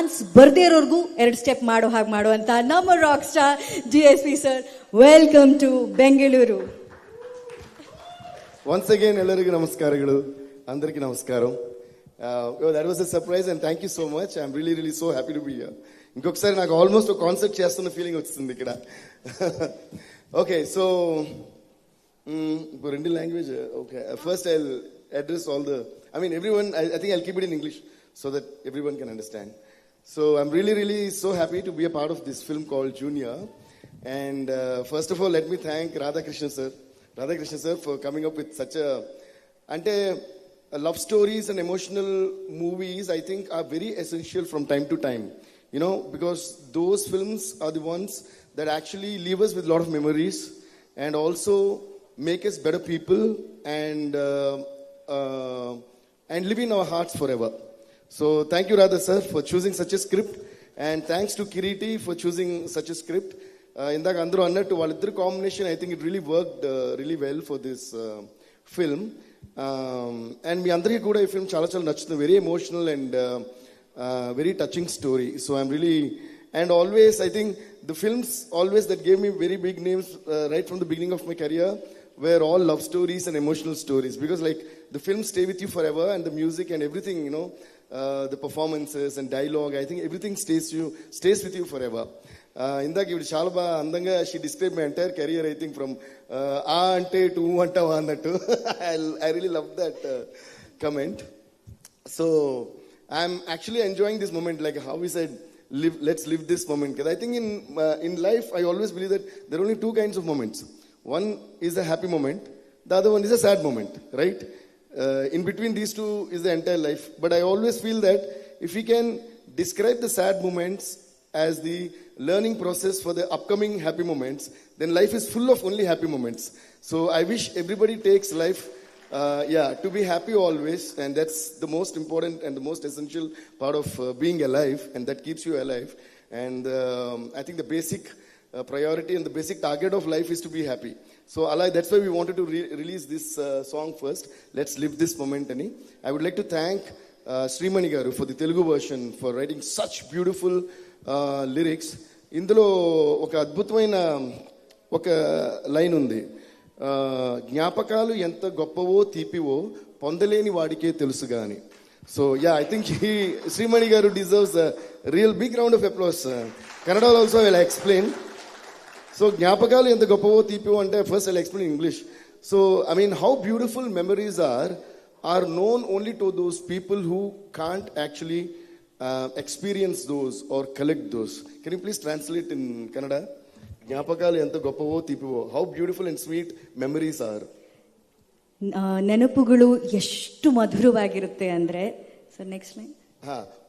Chance ಬರ್ದೇ ಇರೋರ್ಗೂ 2 step ಮಾಡೋ ಹಾಗೆ ಮಾಡುವಂತ ನಮ್ಮ rock star GSP sir, welcome to Bengaluru. Once again, ಎಲ್ಲರಿಗೂ ನಮಸ್ಕಾರಗಳು, అందరికీ నమస్కారం. That was a surprise and thank you so much. I'm really so happy to be here. ఇంకొకసారి నాకు ఆల్మోస్ట్ ఒక కాన్సర్ట్ చేస్తున్న ఫీలింగ్ వచ్చింది ఇక్కడ. ఓకే, సో ఇప్పుడు రెండు language. Okay, first I address all the, I mean everyone, I think I'll keep it in English so that everyone can understand. So I'm really so happy to be a part of this film called Junior. And first of all, let me thank Radhakrishnan sir for coming up with such a, ante love stories and emotional movies I think are very essential from time to time, you know, because those films are the ones that actually leave us with a lot of memories and also make us better people and live in our hearts forever. So thank you Radha sir for choosing such a script, and thanks to Kiriti for choosing such a script. ఇందాక అందరూ అన్నట్టు వాళ్ళిద్దరు combination I think it really worked really well for this film. And మీ అందరికీ కూడా ఈ film చాలా నచ్చుతుంది. Very emotional and very touching story. So I'm really, and always I think the films always that gave me very big names right from the beginning of my career were all love stories and emotional stories, because like the films stay with you forever, and the music and everything, you know, the performances and dialogue, I think everything stays with you forever. ఇందాక ఇప్పుడు చాలా బాగా అందంగా she describe my entire career, I think from uh అంటే to అంటావా అన్నట్టు. I really love that comment. So I'm actually enjoying this moment, like how we said, let's live this moment. Because I think in life I always believe that there are only two kinds of moments. One is a happy moment, the other one is a sad moment, right? In between these two is the entire life. But I always feel that if we can describe the sad moments as the learning process for the upcoming happy moments, then life is full of only happy moments. So I wish everybody takes life to be happy always, and that's the most important and the most essential part of being alive, and that keeps you alive. And I think the basic priority and the basic target of life is to be happy. So that's why we wanted to release this song first, Let's Live This Moment ani. I would like to thank Srimani garu for the Telugu version, for writing such beautiful lyrics. ఇందులో ఒక అద్భుతమైన ఒక line ఉంది, జ్ఞాపకాలు ఎంత గొప్పవో తీపివో పొందలేని వాడికే తెలుసుగా అని. సో ఐ థింక్ శ్రీమణి గారు deserves a real big round of applause. Kannada also I will explain. So జ్ఞాపకాలు ఎంత గొప్పవో తీపివో అంటే first I'll explain in English. So I mean how beautiful memories are known only to those people who can't actually experience those or collect those. Can you please translate in Kannada? జ్ఞాపకాలు ఎంత గొప్పవో తీపివో, how beautiful and sweet memories are. ನೆನಪುಗಳು ಎಷ್ಟು ಮಧುರವಾಗಿರುತ್ತೆ ಅಂದ್ರೆ. So next line,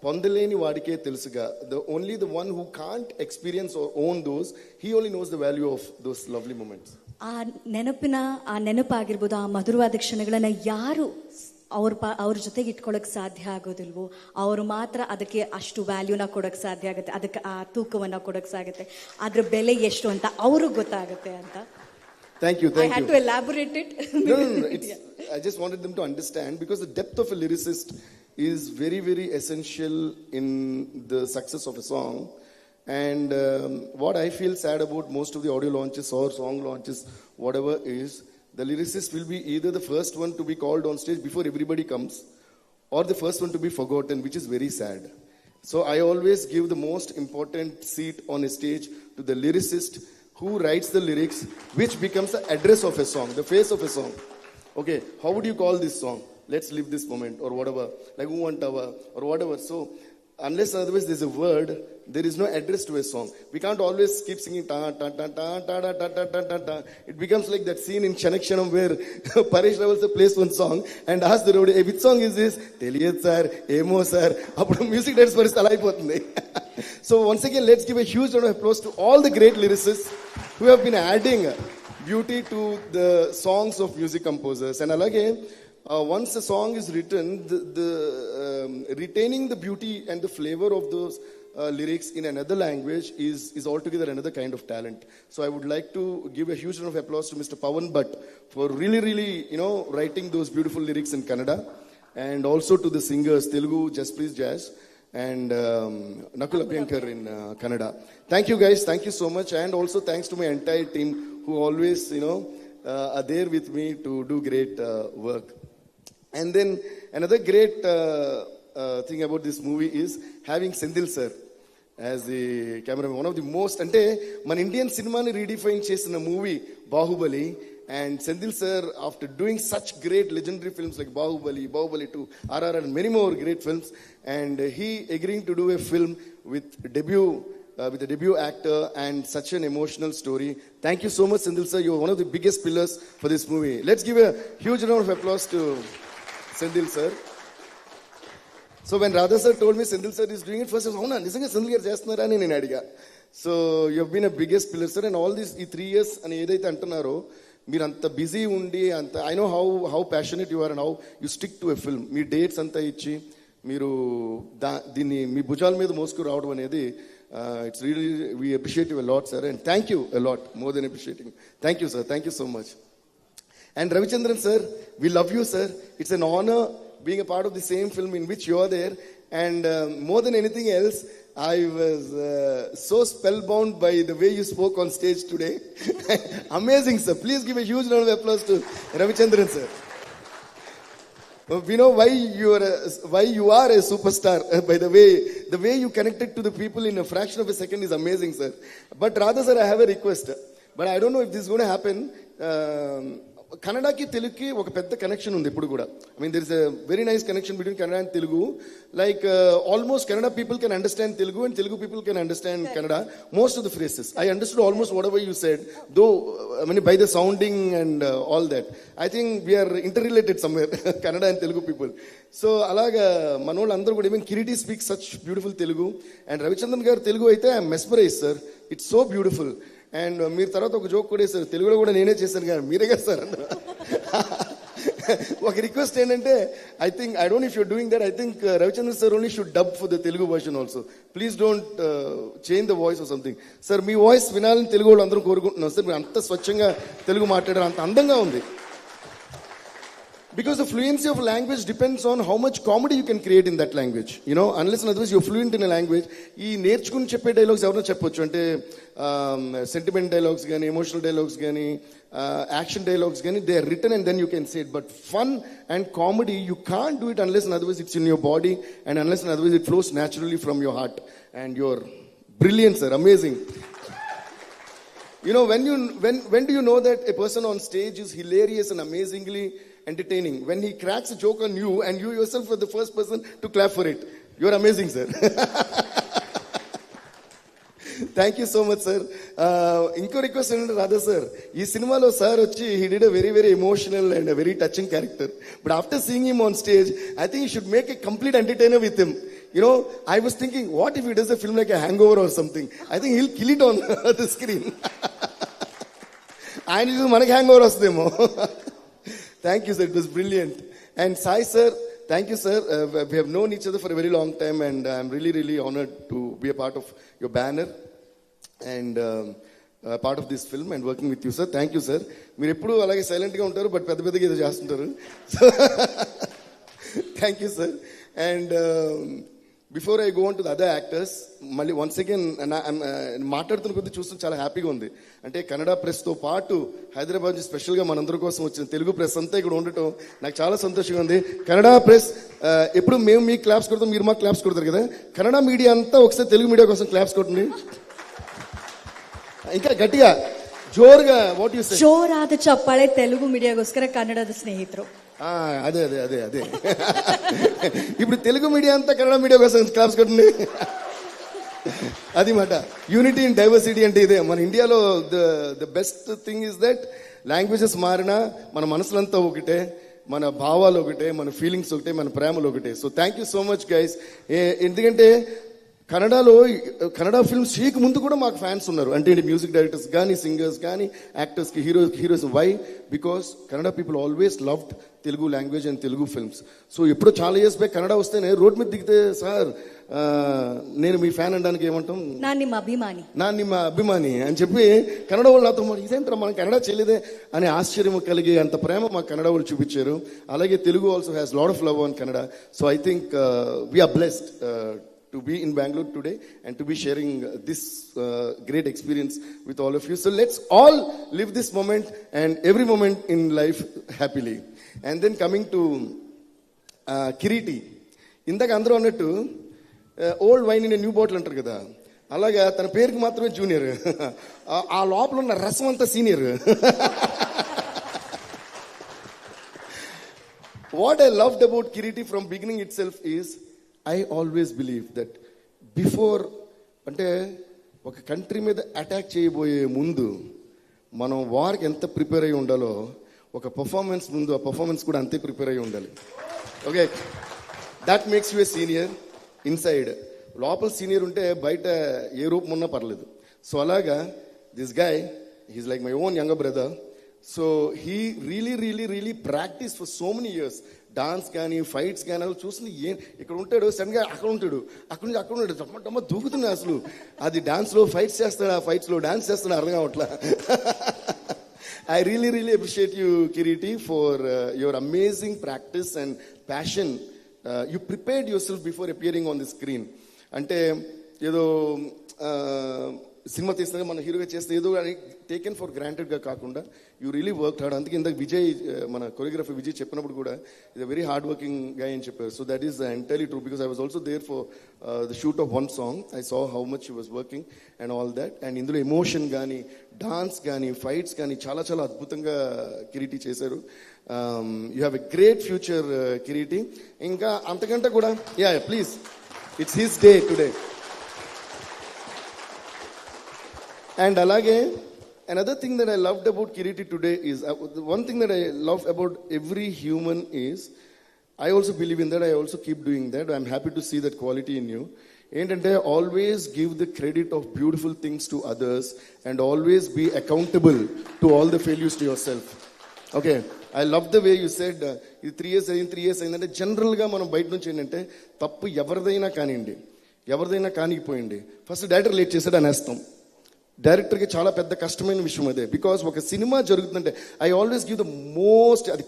పొందలేని వాడికే తెలుసుగా, the one who can't experience or own those, he only knows the value of those lovely moments. ಆ ನೆನಪಾಗಿರ್ಬೋದು, ಆ ಮಧುರವಾದ ಕ್ಷಣಗಳನ್ನ ಯಾರು ಅವ್ರ ಜೊತೆಗೆ ಇಟ್ಕೊಳಕ್ ಸಾಧ್ಯ ಆಗೋದಿಲ್ವೋ ಅವರು ಮಾತ್ರ ಅದಕ್ಕೆ ಅಷ್ಟು ವ್ಯಾಲ್ಯೂನ ಕೊಡಕ್ ಸಾಧ್ಯ ಆಗುತ್ತೆ, ಅದಕ್ಕೆ ಆ ತೂಕವನ್ನ ಕೊಡಕ್ ಸಾಗುತ್ತೆ, ಅದ್ರ ಬೆಲೆ ಎಷ್ಟು ಅಂತ ಅವ್ರಿಗೆ ಗೊತ್ತಾಗುತ್ತೆ ಅಂತ. Thank you. I had to elaborate it. No. I just wanted them to understand, because the depth of a lyricist is very essential in the success of a song. And what I feel sad about most of the audio launches or song launches, whatever is, the lyricist will be either the first one to be called on stage before everybody comes, or the first one to be forgotten, which is very sad. So I always give the most important seat on a stage to the lyricist who writes the lyrics, which becomes the address of a song, the face of a song. Okay, how would you call this song? Let's live this moment, or whatever, like Uvantava or whatever. So unless otherwise there's a word, there is no address to a song. We can't always keep singing ta ta ta ta ta ta ta ta ta ta. It becomes like that scene in Chanakshanam where Paresh Rawal sir plays one song and asks the roadie, hey, which song is this? Teliyad sir, emo sir. Appudu music directors పరిస్థితి అలా అయిపోతుంది. So once again, let's give a huge round of applause to all the great lyricists who have been adding beauty to the songs of music composers. And alage once a song is written, retaining the beauty and the flavor of those lyrics in another language is altogether another kind of talent. So I would like to give a huge round of applause to Mr. Pawan Bhatt for really writing those beautiful lyrics in Kannada, and also to the singers Telugu Just Please Jazz and Nakul Abhyankar in Kannada. Thank you guys, thank you so much, and also thanks to my entire team who always, are there with me to do great work. And then another great thing about this movie is having Sendil sir as the cameraman. One of the most, ante man Indian cinema ni redefine chesina movie Bahubali, and Sendil sir, after doing such great legendary films like Bahubali 2, RRR, and many more great films, and he agreeing to do a film with a debut actor and such an emotional story. Thank you so much, Sendil sir. You are one of the biggest pillars for this movie. Let's give a huge round of applause to Sendil sir. So when Radha sir told me Sendil sir is doing it, first I was, avuna nijanga Sendil garu chestunara ani nenu adiga. So you have been a biggest pillar sir, and all these 3 years ani edaithe antunnaro, మీరు అంత busy ఉండి అంత, I know how passionate you are and how you stick to a film. మీ dates అంతా ఇచ్చి మీరు దీన్ని మీ భుజాల మీద మోసుకు రావడం అనేది, it's really, we appreciate you a lot sir, and thank you a lot, more than appreciating. Thank you sir, thank you so much. And Ravichandran sir, we love you sir. It's an honor being a part of the same film in which you are there, and more than anything else, I was so spellbound by the way you spoke on stage today. Amazing sir. Please give a huge round of applause to Ravichandran sir. We know why you are a superstar. By the way you connected to the people in a fraction of a second is amazing sir. But Radha sir, I have a request, but I don't know if this is going to happen. కన్నడకి తెలుగుకి ఒక పెద్ద connection ఉంది ఇప్పుడు కూడా. I mean there is a very nice connection between Kannada and Telugu. Like almost Kannada people can understand Telugu and Telugu people can understand Kannada. Most of the phrases I understood almost whatever you said, though I mean by the sounding and all that. I think we are interrelated somewhere, Kannada and Telugu people. So అలాగా మనోళ్ళు అందరూ కూడా, even Kiriti speaks such beautiful Telugu, and Ravichandran garu Telugu అయితే I am mesmerized sir. It's so beautiful. And మీరు తర్వాత ఒక joke కూడా వేశారు, తెలుగులో కూడా నేనే చేశాను కానీ మీరే కదా సార్. ఒక రిక్వెస్ట్ ఏంటంటే, I don't know if you're doing that, I think Ravichandran sir only should dub for the Telugu version also. Please don't change the voice or something. Sir, me voice వినాలని తెలుగు వాళ్ళు అందరూ కోరుకుంటున్నాం sir. మీరు అంత స్వచ్ఛంగా తెలుగు మాట్లాడారు, అంత అందంగా ఉంది. Because the fluency of language depends on how much comedy you can create in that language. Unless and otherwise you're fluent in a language. ఈ నేర్చుకుని చెప్పే డైలాగ్స్ ఎవరైనా చెప్పొచ్చు అంటే, సెంటిమెంట్ డైలాగ్స్ కానీ, ఎమోషనల్ డైలాగ్స్ కానీ, యాక్షన్ డైలాగ్స్ కానీ, they are written and then you can say it. But fun and comedy, you can't do it unless and otherwise it's in your body, and unless and otherwise it flows naturally from your heart. And you're brilliant sir, amazing. When do you know that a person on stage is hilarious and amazingly entertaining? When he cracks a joke on you and you yourself were the first person to clap for it. You're amazing sir. Thank you so much sir. Inko request ఏంటంటే, Radha sir, ఈ సినిమాలో sir వచ్చి he did a very very emotional and a very touching character, but after seeing him on stage, I think you should make a complete entertainer with him. I was thinking, what if he does a film like a Hangover or something? I think he'll kill it on the screen. ఆయన చూసి మనకి hang over వస్తుందేమో. Thank you sir, it was brilliant. And Sai sir, thank you sir. We have known each other for a very long time, and I'm really really honored to be a part of your banner and part of this film and working with you sir. Thank you sir. మీరు ఎప్పుడు అలాగే సైలెంట్గా ఉంటారు, but పెద్ద పెద్దగా ఏదో చేస్తుంటారు. Thank you sir. And before I go on to the other actors, మళ్ళీ వన్స్ అగైన్ మాట్లాడుతున్న కొద్ది చూస్తూ చాలా హ్యాపీగా ఉంది. అంటే కన్నడ ప్రెస్తో పాటు హైదరాబాద్ నుంచి స్పెషల్గా మనందరి కోసం వచ్చిన తెలుగు ప్రెస్ అంతా ఇక్కడ ఉండటం నాకు చాలా సంతోషంగా ఉంది. కన్నడ ప్రెస్, ఎప్పుడు మేము మీకు క్లాప్స్ కొడతాం, మీరు మాకు క్లాప్స్ కొడతారు కదా. కన్నడ మీడియా అంతా ఒకసారి తెలుగు మీడియా కోసం క్లాప్స్ కొట్టండి, ఇంకా గట్టిగా జోరుగా. What you say? ಜೋರಾದ ಚಪ್ಪಾಳೆ తెలుగు మీడియాಗೋಸ್ಕರ ಕನ್ನಡದ ಸ್ನೇಹಿತರು. అదే ఇప్పుడు తెలుగు మీడియా అంతా కన్నడ మీడియా కోసం క్లాప్స్ కొట్టండి. అది మాట యూనిటీ ఇన్ డైవర్సిటీ అంటే ఇదే. మన ఇండియాలో the best thing is that languages మారినా మన మనసులంతా ఒకటే, మన భావాలు ఒకటే, మన ఫీలింగ్స్ ఒకటే, మన ప్రేమలు ఒకటే. So thank you so much guys. ఎందుకంటే కన్నడ ఫిల్మ్స్ చేయక ముందు కూడా మాకు ఫ్యాన్స్ ఉన్నారు. అంటే మ్యూజిక్ డైరెక్టర్స్ కానీ, సింగర్స్ కానీ, యాక్టర్స్కి, heroes. Why? Because Kannada people always loved Telugu language and Telugu films. So ఎప్పుడో చాలా ఇయర్స్ బ్యాక్ కన్నడ వస్తేనే రోడ్ మీద దిగితే, సార్ నేను మీ ఫ్యాన్ అనడానికి ఏమంటాం, నా నిమ్మ అభిమాని అని చెప్పి కన్నడ వాళ్ళు నాతో ఇదేంటారా మనం కన్నడ చేయలేదే అనే ఆశ్చర్యం కలిగి అంత ప్రేమ మాకు కన్నడ వాళ్ళు చూపించారు. అలాగే Telugu also has lot of love on Kannada. So I think we're blessed to be in Bangalore today and to be sharing this great experience with all of you. So let's all live this moment and every moment in life happily. And then coming to Kiriti. ఇందాక అందరూ అన్నట్టు old wine in new bottle అంటారు కదా, అలాగా తన పేరుకి మాత్రమే junior, ఆ లోపల ఉన్న రసం అంతా senior. What I loved about Kiriti from beginning itself is I always believe that before అంటే ఒక కంట్రీ మీద అటాక్ చేయబోయే ముందు మనం వార్కి ఎంత ప్రిపేర్ అయి ఉండాలో ఒక పర్ఫార్మెన్స్ ముందు ఆ పర్ఫార్మెన్స్ కూడా అంతే ప్రిపేర్ అయి ఉండాలి. Okay, that makes you a senior inside. లోపల సీనియర్ ఉంటే బయట ఏ రూపం ఉన్నా పర్లేదు. సో అలాగా this guy he's like my own younger brother. So he really practice for so many years. Dance కానీ ఫైట్స్ కానీ అసలు చూసింది ఇక్కడ ఉంటాడు, సడన్గా అక్కడ ఉంటాడు, అక్కడ నుంచి అక్కడ ఉంటాడు, టమ్మ దూకుతున్నాడు. అసలు అది డాన్స్లో ఫైట్స్ చేస్తాడు, ఆ ఫైట్స్లో డాన్స్ చేస్తాడు, అర్థం కావట్లా. I really appreciate you, Kiriti, for your amazing practice and passion. You prepared yourself before appearing on the screen. అంటే ఏదో సినిమా తీస్తే మన హీరోగా చేస్తే ఏదో టేకెన్ ఫర్ గ్రాంటెడ్గా కాకుండా యూ రియలీ వర్క్ హార్డ్. అందుకే ఇందాక విజయ్ మన కొరియోగ్రఫీ విజయ్ చెప్పినప్పుడు కూడా ఇది వెరీ హార్డ్ వర్కింగ్ గై అని చెప్పారు. So that is entirely true because I was also there for the shoot of one song. I saw how much you was working and all that. And ఇందులో emotion కానీ dance కానీ fights కానీ చాలా అద్భుతంగా కిరీటి చేశారు. You have a great future Kireeti. ఇంకా అంతకంటే కూడా yeah please, it's his day today. And alage, another thing that I loved about Kiriti today is, one thing that I love about every human is, I also believe in that, I also keep doing that. I'm happy to see that quality in you. ఏంటంటే always give the credit of beautiful things to others and always be accountable to all the failures to yourself. Okay, I love the way you said, ఇది 3 years అయిందంటే జనరల్గా మనం బయట నుంచి ఏంటంటే తప్పు ఎవరిదైనా కానిపోయింది ఫస్ట్ డైరెక్టర్ లేట్ చేసాడు అనేస్తాం. డైరెక్టర్కి చాలా పెద్ద కష్టమైన విషయం అదే. బికాస్ ఒక సినిమా జరుగుతుందంటే I always give the most, అది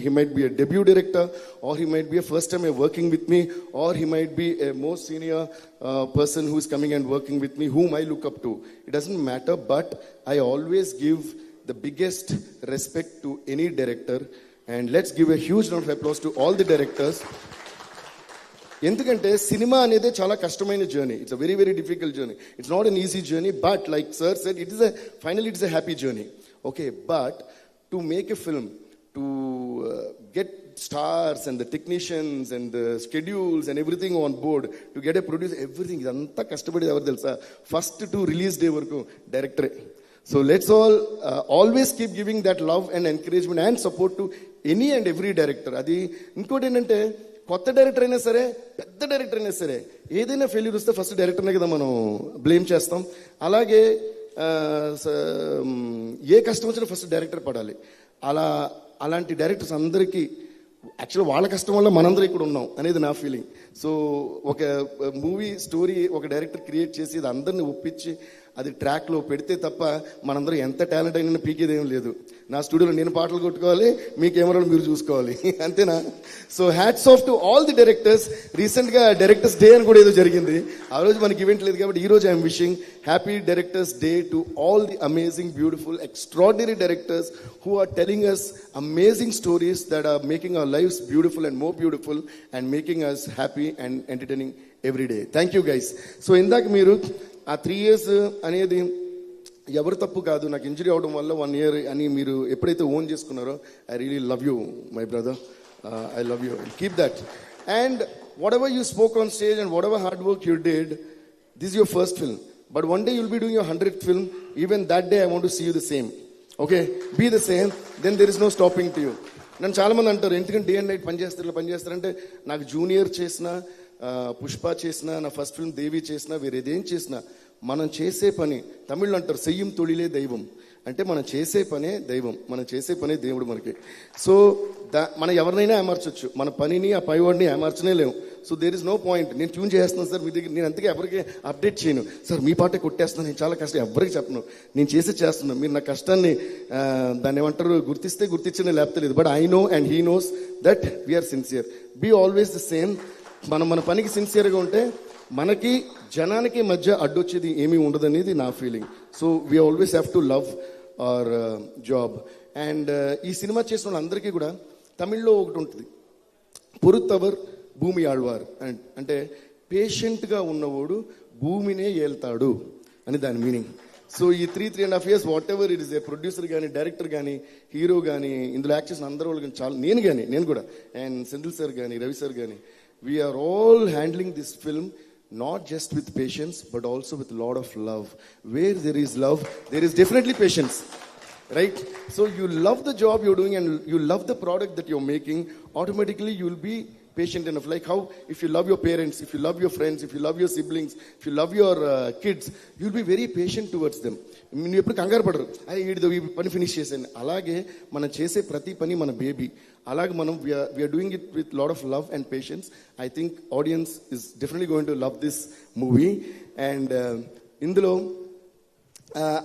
he might be a debut director or he might be a first time working with me or he might be a most senior person who is coming and working with me whom I look up to. It doesn't matter, but I always give the biggest respect to any director, and let's give a huge round of applause to all the directors. ఎందుకంటే cinema అనేది చాలా కష్టమైన journey. It's a very difficult journey. It's not an easy journey, but like sir said, finally it's a happy journey. Okay, but to make a film, to get stars and the technicians and the schedules and everything on board, to get a produce, everything, ఇదంతా కష్టపడేది ఎవరు తెలుసా? First to release day వరకు డైరెక్టరే. So let's all always keep giving that love and encouragement and support to any and every director. అది ఇంకోటి ఏంటంటే కొత్త director అయినా సరే పెద్ద డైరెక్టర్ అయినా సరే ఏదైనా ఫెయిల్యూర్ వస్తే ఫస్ట్ డైరెక్టర్నే కదా మనం బ్లేమ్ చేస్తాం. అలాగే ఏ కష్టం వచ్చినా ఫస్ట్ డైరెక్టర్ పడాలి. అలాంటి డైరెక్టర్స్ అందరికీ యాక్చువల్గా వాళ్ళ కష్టం వల్ల మనందరం ఇక్కడ ఉన్నాం అనేది నా ఫీలింగ్. సో ఒక మూవీ స్టోరీ ఒక డైరెక్టర్ క్రియేట్ చేసి అది అందరిని ఒప్పించి అది ట్రాక్లో పెడితే తప్ప మనందరం ఎంత టాలెంట్ అయినా పీకేదేం లేదు. నా స్టూడియోలో నేను పాటలు కొట్టుకోవాలి, మీ కెమెరాలు మీరు చూసుకోవాలి, అంతేనా? So hats off to all the directors. రీసెంట్గా డైరెక్టర్స్ డే అని కూడా ఏదో జరిగింది, ఆ రోజు మనకి ఈవెంట్ లేదు కాబట్టి ఈరోజు I'm wishing happy directors day to all the amazing, beautiful, extraordinary directors who are telling us amazing stories that are making our lives beautiful and more beautiful and making us happy and entertaining every day. Thank you guys. So ఇందాక మీరు ఆ 3 years అనేది ఎవరు తప్పు కాదు, నాకు injury అవడం వల్ల 1 year అని మీరు ఎప్పుడైతే ఓన్ చేసుకున్నారో, I really love you my brother, I love you, keep that. And what ever you spoke on stage and what ever hard work you did, this is your first film, but one day you'll be doing your 100th film. Even that day I want to see you the same. Okay, be the same, then there is no stopping to you. నన్ను చాలామంది అంటారు ఎందుకంటే day and night పనిచేస్తారంటే, నాకు junior చేసినా, పుష్ప చేసినా, నా first film దేవి చేసినా, వేరేదేం చేసినా మనం చేసే పని, తమిళ్లో అంటారు సెయ్యం తొలిలే దైవం, అంటే మనం చేసే పనే దైవం, మనం చేసే పనే దేవుడు మనకి. సో మనం ఎవరినైనా ఏమార్చొచ్చు, మన పనిని ఆ పైవాడిని ఏమార్చనే లేవు. So there is no point. నేను ట్యూన్ చేస్తున్నాను సార్ మీ దగ్గర, నేను అంతగా ఎవరికి అప్డేట్ చేయను సార్, మీ పాటే కొట్టేస్తున్నాను, నేను చాలా కష్టం, ఎవరికి చెప్పను, నేను చేస్తున్నాను. మీరు నా కష్టాన్ని దాన్ని ఏమంటారు గుర్తిస్తే గుర్తించిన లేకపోతే లేదు. But I know and he knows that we're sincere. Be always the same. మనం మన పనికి సిన్సియర్గా ఉంటే మనకి జనానికి మధ్య అడ్డొచ్చేది ఏమీ ఉండదనేది నా feeling. So we always have to love our job. And ఈ సినిమా చేసిన వాళ్ళందరికీ కూడా తమిళ్లో ఒకటి ఉంటుంది, పొరుత్తవర్ భూమి ఆళ్వార్. అంటే పేషెంట్గా ఉన్నవాడు భూమినే ఏల్తాడు అని దాని మీనింగ్. సో ఈ 3.5 years what ever it is, A producer కానీ, డైరెక్టర్ కానీ, హీరో కానీ, ఇందులో యాక్ట్ చేసిన అందరూ వాళ్ళు కానీ, చాలా నేను కూడా అండ్ సెంధిల్ సార్ కానీ, రవి సార్ కానీ, we're all handling this film not just with patience but also with a lot of love. Where there is love, there is definitely patience, right? So you love the job you're doing and you love the product that you're making, automatically you will be patient enough. Like how if you love your parents, if you love your friends, if you love your siblings, if you love your kids, you'll be very patient towards them. మీరు ఎప్పుడు కంగారు పడరు, అదే వీడితో ఈ పని finish చేసాను. అలాగే మనం చేసే ప్రతి పని మన బేబీ. అలాగే మనం we're doing it with lot of love and patience. I think audience is definitely going to love this movie. And ఇందులో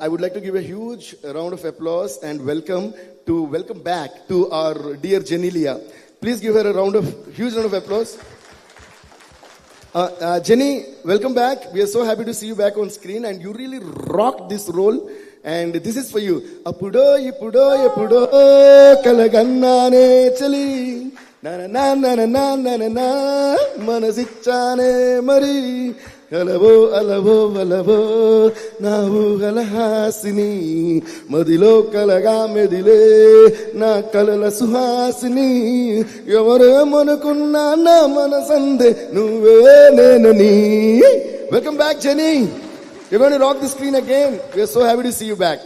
I would like to give a huge round of applause and welcome back to our dear Jenilia. Please give her a huge round of applause. Jenny, welcome back. We are so happy to see you back on screen and you really rocked this role. And this is for you. Appudo eppudo kalagannane chali na na na na na na na na manasichane mari అలవో అలవో అలవో నా ఊహలహాసిని మదిలో కలగా మెదిలే నా కలల సుహాసిని ఎవరేమనుకున్నా నా మనసందే నువ్వే నేనని. Welcome back Jenny. You're going to rock the screen again. We are so happy to see you back.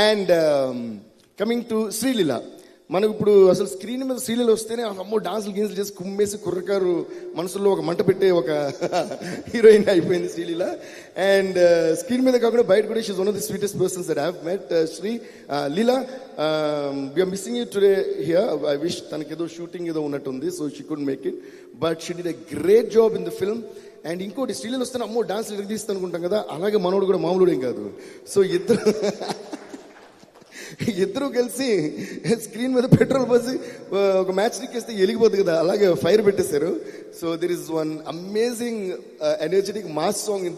And coming to Srilila. మనకు ఇప్పుడు అసలు స్క్రీన్ మీద శ్రీలీల వస్తేనే అమ్మో డాన్సులు గీన్సులు చేసి కుమ్మేసి కుర్రకారు మనసులో ఒక మంట పెట్టే ఒక హీరోయిన్ అయిపోయింది శ్రీలీల. అండ్ స్క్రీన్ మీద కాకుండా బయట కూడా she's one of the sweetest persons that I have met. Sreeleela, we're missing you today here. I wish తనకేదో షూటింగ్ ఏదో ఉన్నట్టుంది, so she could make it, but she did a great job in the film. And ఇంకోటి శ్రీలీల వస్తేనే అమ్మో dance తీస్తా అనుకుంటాం కదా, అలాగే మనోడు కూడా మామూలు ఏం కాదు. సో ఇద్దరు కలిసి స్క్రీన్ మీద పెట్రోల్ పోసి ఒక మ్యాచ్ ఎక్కేస్తే వెలిగిపోతుంది కదా, అలాగే ఫైర్ పెట్టేశారు. So there is one amazing energetic mass song in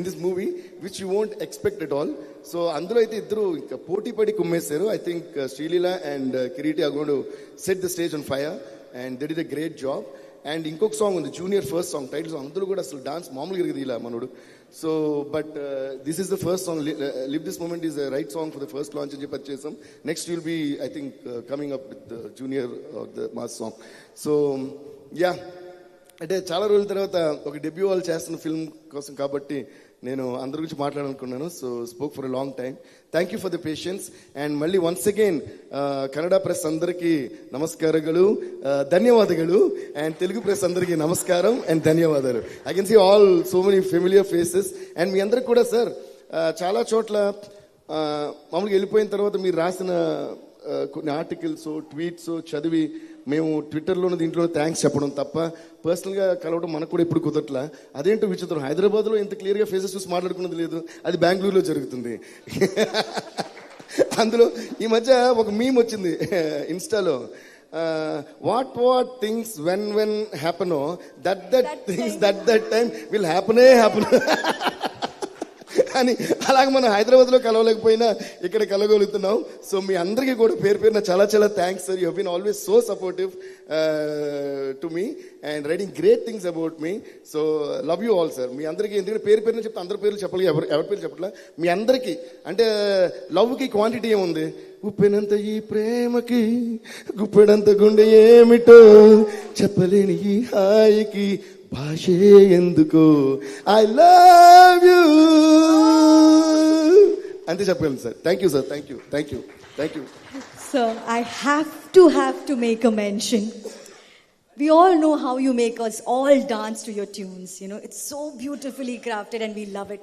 this movie which you won't expect at all. So అందులో అయితే ఇద్దరు ఇంకా పోటీ పడి కుమ్మేశారు. I think Sreeleela and Kireeti are going to set the stage on fire and they did a great job. And ఇంకొక song ఉంది, Junior first song, title song. అందులో కూడా అసలు డాన్స్ మామూలుగా ఎరిగింది ఇలా మనోడు. So but this is the first song, live this moment is the right song for the first launch అని చెప్పి వచ్చేసాం. Next will be I think coming up with junior the mass song. So yeah, అంటే చాలా రోజుల తర్వాత ఒక debut వాళ్ళు చేస్తున్న ఫిల్మ్ కోసం కాబట్టి నేను అందరి గురించి మాట్లాడాలనుకున్నాను. So spoke for a long time. Thank you for the patience. And మళ్ళీ వన్స్ అగైన్ కన్నడ ప్రెస్ అందరికీ నమస్కారಗಳು, ధన్యవాదాలు. అండ్ తెలుగు ప్రెస్ అందరికీ నమస్కారం అండ్ ధన్యవాదాలు. I can see all so many familiar faces. And మీ అందరికి కూడా సార్ చాలా చోట్ల మామూలుగా వెళ్ళిపోయిన తర్వాత మీరు రాసిన కొన్ని ఆర్టికల్స్, ట్వీట్స్ చదివి మేము ట్విట్టర్లోనూ దీంట్లో థ్యాంక్స్ చెప్పడం తప్ప పర్సనల్గా కలవడం మనకు కూడా ఎప్పుడు కుదరట్లా. అదేంటో విచిత్రం, హైదరాబాద్లో ఇంత క్లియర్గా ఫేసెస్ చూసి మాట్లాడుకున్నది లేదు, అది బెంగళూరులో జరుగుతుంది. అందులో ఈ మధ్య ఒక మీమ్ వచ్చింది ఇన్స్టాలో, what things when happen that things that time will happen అని. అలాగే మనం హైదరాబాద్లో కలవలేకపోయినా ఇక్కడ కలగలుగుతున్నాం. సో మీ అందరికీ కూడా పేరు పేరున చాలా చాలా thanks sir. You have been always so supportive to me and writing great things about me. So love you all sir. మీ అందరికీ ఎందుకంటే పేరు పేరున చెప్తే అందరి పేర్లు చెప్పాలి, ఎవరి పేరు చెప్పట్లా. మీ అందరికీ అంటే లవ్కి క్వాంటిటీ ఏముంది, ఉప్పెనంత ఈ ప్రేమకి గుప్పెడంత గుండె ఏమిటో చెప్పలేని ఈ హాయికి భాషే ఎందుకో ఐ లవ్ యూ అంతే చెప్పగలను sir. Thank you sir. Thank you. So I have to make a mention. We all know how you make us all dance to your tunes. You know, it's so beautifully crafted and we love it.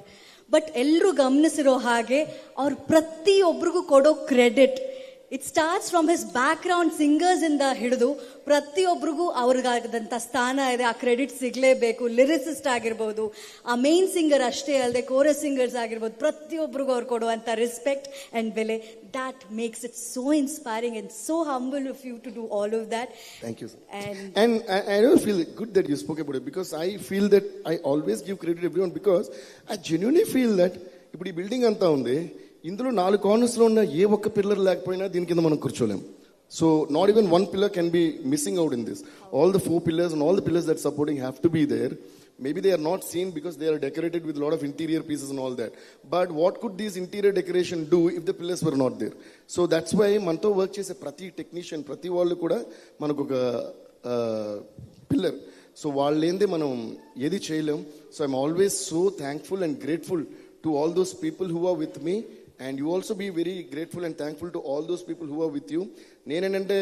But ಎಲ್ಲರೂ ಗಮನಿಸಿರೋ ಹಾಗೆ ಅವ್ರ ಪ್ರತಿಯೊಬ್ಬರಿಗೂ ಕೊಡೋ credit it starts from his back ground singers ಇಂದ ಹಿಡಿದು ಪ್ರತಿಯೊಬ್ಬರಿಗೂ ಅವ್ರಿಗಾದಂಥ ಸ್ಥಾನ ಇದೆ, ಆ ಕ್ರೆಡಿಟ್ ಸಿಗಲೇಬೇಕು. ಲಿರಿಸಿಸ್ಟ್ ಆಗಿರ್ಬೋದು, ಆ ಮೇನ್ ಸಿಂಗರ್ ಅಷ್ಟೇ ಅಲ್ಲದೆ ಕೋರಸ್ ಸಿಂಗರ್ಸ್ ಆಗಿರ್ಬೋದು, ಪ್ರತಿಯೊಬ್ಬರಿಗೂ ಅವ್ರು ಕೊಡುವಂಥ ರೆಸ್ಪೆಕ್ಟ್ ಆ್ಯಂಡ್ ಬೆಲೆ, that makes it so inspiring and so humble of you to do all of that. Thank you, sir. And I don't feel good that you spoke about it, because I feel that I always give credit to everyone, because I genuinely feel that ఇప్పుడు ఈ building అంతా ఉంది, ఇందులో 4 కార్నర్స్లో ఉన్న ఏ ఒక్క pillar లేకపోయినా దీని కింద మనం కూర్చోలేం. So not even one pillar can be missing out in this. All the 4 pillars and all the pillars that supporting have to be there. Maybe they are not seen because they are decorated with a lot of interior pieces and all that. But what could these interior decoration do if the pillars were not there? So that's why మనతో work చేసే ప్రతి technician, ప్రతి వాళ్ళు కూడా మనకు ఒక pillar. So వాళ్ళు ఏందే మనం ఏది చేయలేం. So I'm always so thankful and grateful to all those people who are with me, and you also be very grateful and thankful to all those people who are with you. Nenanante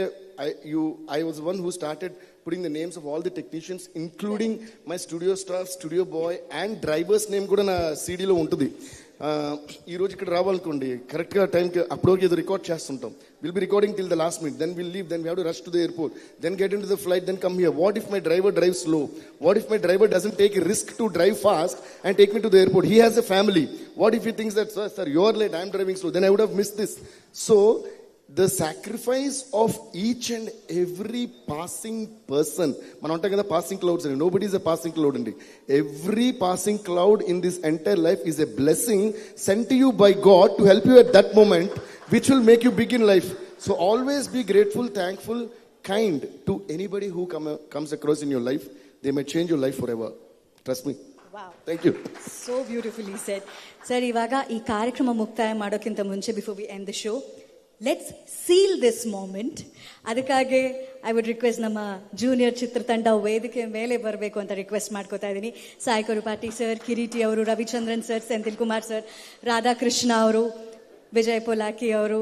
I was one who started putting the names of all the technicians, including my studio staff, studio boy and driver's name kuda na CD lo untudi. ఈ రోజు ఇక్కడ రావాలనుకోండి, కరెక్ట్గా టైంకి అప్పటివరకు ఏదో record చేస్తుంటాం. Will be recording till the last minute, then will leave, then we have to rush to the airport, then get in to the flight, then come here. What if my driver drive slow? What if my driver doesn't take risk to drive fast and take me to the airport? He has a family. What if he thinks that sir you are late, I am driving slow, then I would have missed this. So the sacrifice of each and every passing person, మనం అంటాం కదా passing clouds అని, nobody is a passing cloud అండి. Every passing cloud in this entire life is a blessing sent to you by God to help you at that moment, which will make you big in life. So always be grateful, thankful, kind to anybody who comes across in your life. They may change your life forever. Trust me. wow, Thank you. so beautifully said. Sir, ಇವಾಗ ಈ ಕಾರ್ಯಕ್ರಮ ಮುಕ್ತಾಯ ಮಾಡೋಕ್ಕಿಂತ ಮುಂಚೆ, before we end the show, let's seal this moment. ಅದಕ್ಕಾಗಿ I would request ನಮ್ಮ junior ಚಿತ್ರತಂಡ ವೇದಿಕೆ ಮೇಲೆ ಬರಬೇಕು ಅಂತ ರಿಕ್ವೆಸ್ಟ್ ಮಾಡ್ಕೋತಾ ಇದ್ದೀನಿ. ಸಾಯಿ ಕರುಪಾಟಿ ಸರ್, ಕಿರೀಟಿ ಅವರು, ರವಿಚಂದ್ರನ್ ಸರ್, ಸೆಂಥಿಲ್ ಕುಮಾರ್ ಸರ್, ರಾಧಾಕೃಷ್ಣ ಅವರು, ವಿಜಯ್ ಪೊಲಾಕಿ ಅವರು,